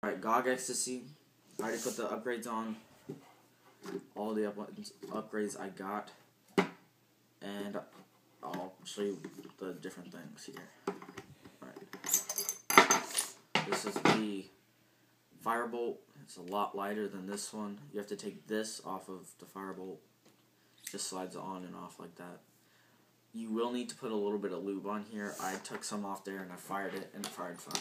Alright, GOG Extcy. I already put the upgrades on. All the upgrades I got. And I'll show you the different things here. Alright. This is the Firebolt. It's a lot lighter than this one. You have to take this off of the Firebolt. It just slides on and off like that. You will need to put a little bit of lube on here. I took some off there and I fired it and it fired fine.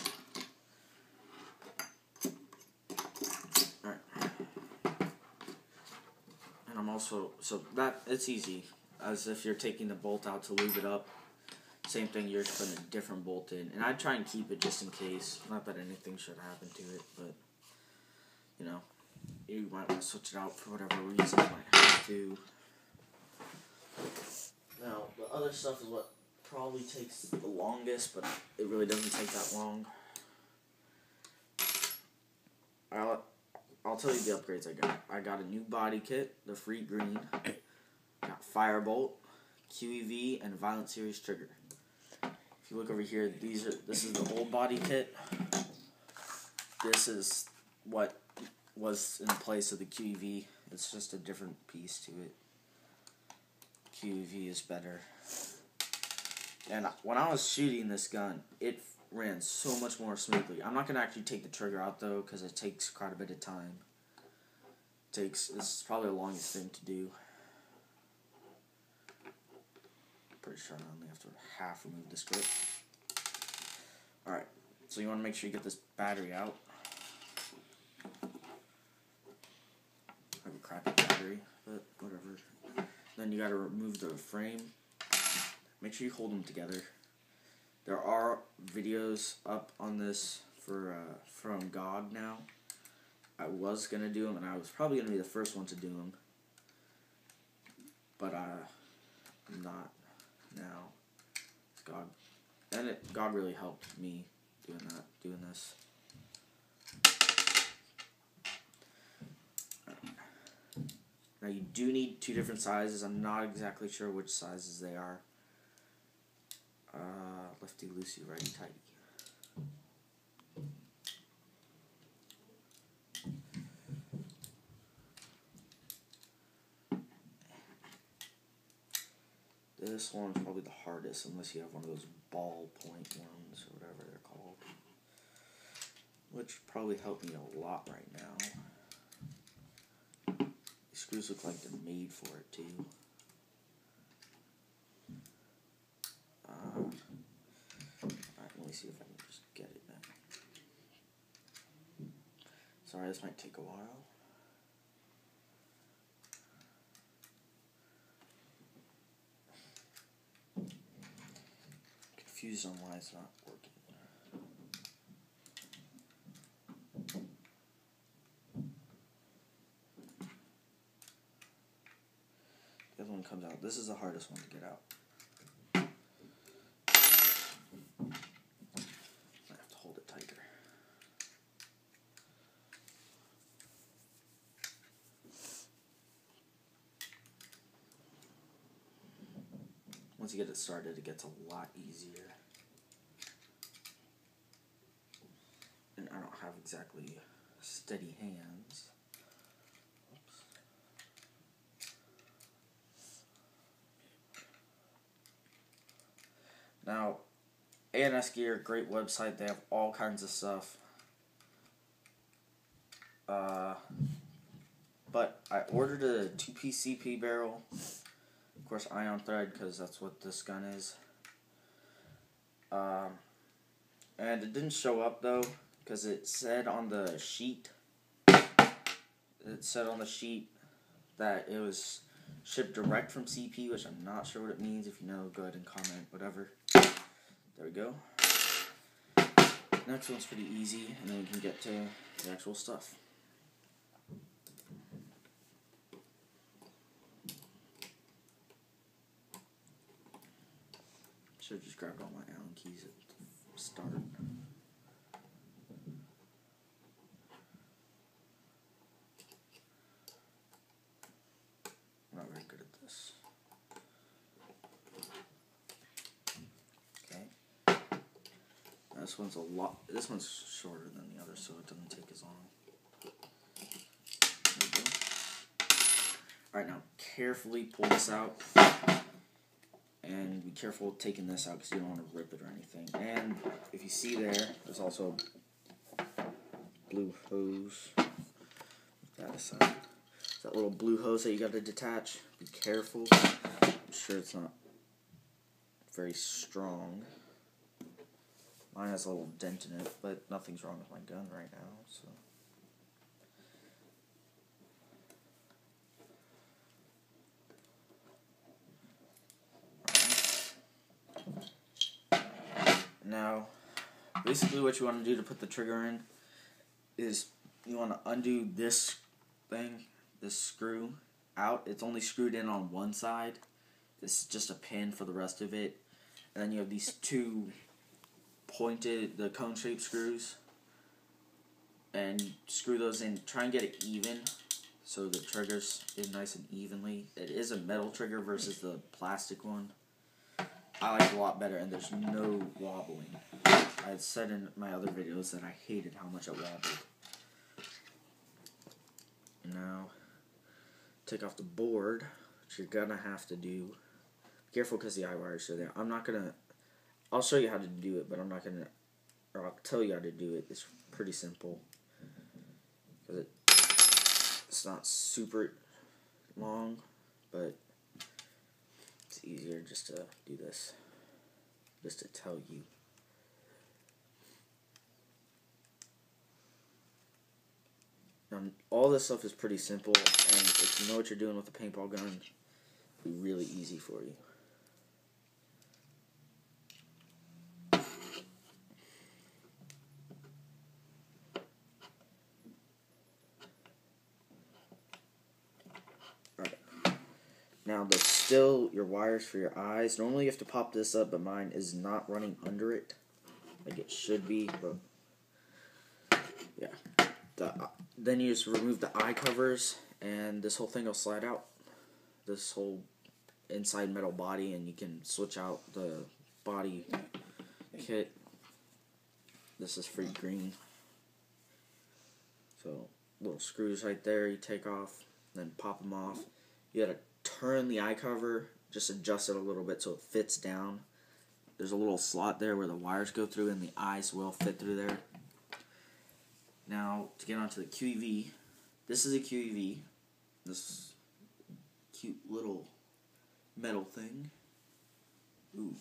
And I'm also, so that, it's easy, as if you're taking the bolt out to lube it up. Same thing, you're just putting a different bolt in. And I try and keep it just in case. Not that anything should happen to it, but, you know, you might want to switch it out for whatever reason. You might have to. Now, the other stuff is what probably takes the longest, but it really doesn't take that long. I'll tell you the upgrades I got. I got a new body kit, the free green. Got Firebolt, QEV, and Violent Series trigger. If you look over here, this is the old body kit. This is what was in place of the QEV. It's just a different piece to it. QEV is better. And when I was shooting this gun, it ran so much more smoothly. I'm not going to actually take the trigger out though, because it takes quite a bit of time. It's probably the longest thing to do. Pretty sure I only have to half remove this grip. Alright, so you want to make sure you get this battery out. I have a crappy battery, but whatever. Then you got to remove the frame. Make sure you hold them together. There are videos up on this from GOG now. I was going to do them, and I was probably going to be the first one to do them. But I'm not now. It's GOG. And GOG really helped me doing this. Now you do need two different sizes. I'm not exactly sure which sizes they are. Lefty loosey, righty tighty. This one's probably the hardest, unless you have one of those ballpoint ones, or whatever they're called. Which probably helped me a lot right now. These screws look like they're made for it, too. Alright, let me see if I can just get it now. Sorry, this might take a while. Confused on why it's not working. The other one comes out. This is the hardest one to get out. I have to hold it tighter. Once you get it started, it gets a lot easier. And I don't have exactly steady hands. Oops. Now, A&S Gear, great website. They have all kinds of stuff. But I ordered a 2-piece CP barrel. Of course, ion thread, because that's what this gun is. And it didn't show up though, because it said on the sheet. It said on the sheet that it was shipped direct from CP, which I'm not sure what it means. If you know, go ahead and comment, whatever. There we go. Next one's pretty easy, and then we can get to the actual stuff. Should have just grabbed all my Allen keys at the start. I'm not very good at this. Okay. This one's shorter than the other, so it doesn't take as Alright, now carefully pull this out. And be careful taking this out because you don't want to rip it or anything. And if you see there's also a blue hose. That aside. That little blue hose that you got to detach. Be careful. I'm sure it's not very strong. Mine has a little dent in it, but nothing's wrong with my gun right now, so. Now, basically what you want to do to put the trigger in is you want to undo this thing, this screw out. It's only screwed in on one side. This is just a pin for the rest of it. And then you have these two pointed, the cone-shaped screws. And screw those in. Try and get it even so the triggers is nice and evenly. It is a metal trigger versus the plastic one. I like it a lot better, and there's no wobbling. I had said in my other videos that I hated how much it wobbled. Now, take off the board, which you're gonna have to do. Be careful because the eye wires are there. I'll show you how to do it, but or I'll tell you how to do it. It's pretty simple. Because it's not super long, but it's easier just to do this, just to tell you. All this stuff is pretty simple, and if you know what you're doing with a paintball gun, it'll be really easy for you. Alright. Now, there's still your wires for your eyes. Normally you have to pop this up, but mine is not running under it like it should be, but yeah. Then you just remove the eye covers, and this whole thing will slide out. This whole inside metal body, and you can switch out the body kit. This is free green. So, little screws right there you take off, then pop them off. You gotta turn the eye cover, just adjust it a little bit so it fits down. There's a little slot there where the wires go through, and the eyes will fit through there. Now, to get onto the QEV, this is a QEV, this cute little metal thing. Ooh,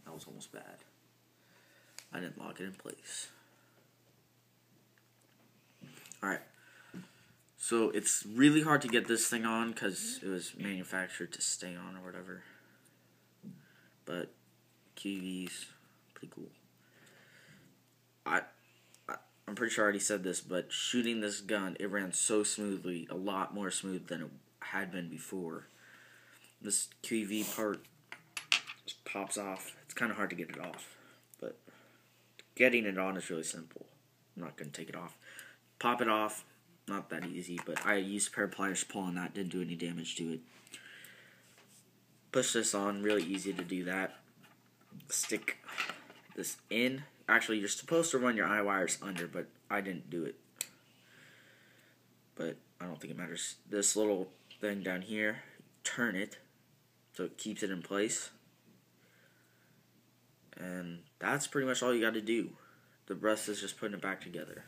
that was almost bad. I didn't lock it in place. Alright, so it's really hard to get this thing on because it was manufactured to stay on or whatever. But QEV's pretty cool. I'm pretty sure I already said this, but shooting this gun, it ran so smoothly, a lot more smooth than it had been before. This QEV part just pops off. It's kind of hard to get it off, but getting it on is really simple. I'm not going to take it off. Pop it off, not that easy, but I used a pair of pliers to pull on that, didn't do any damage to it. Push this on, really easy to do that. Stick this in. Actually, you're supposed to run your eye wires under, but I didn't do it. But I don't think it matters. This little thing down here, turn it so it keeps it in place. And that's pretty much all you got to do. The rest is just putting it back together.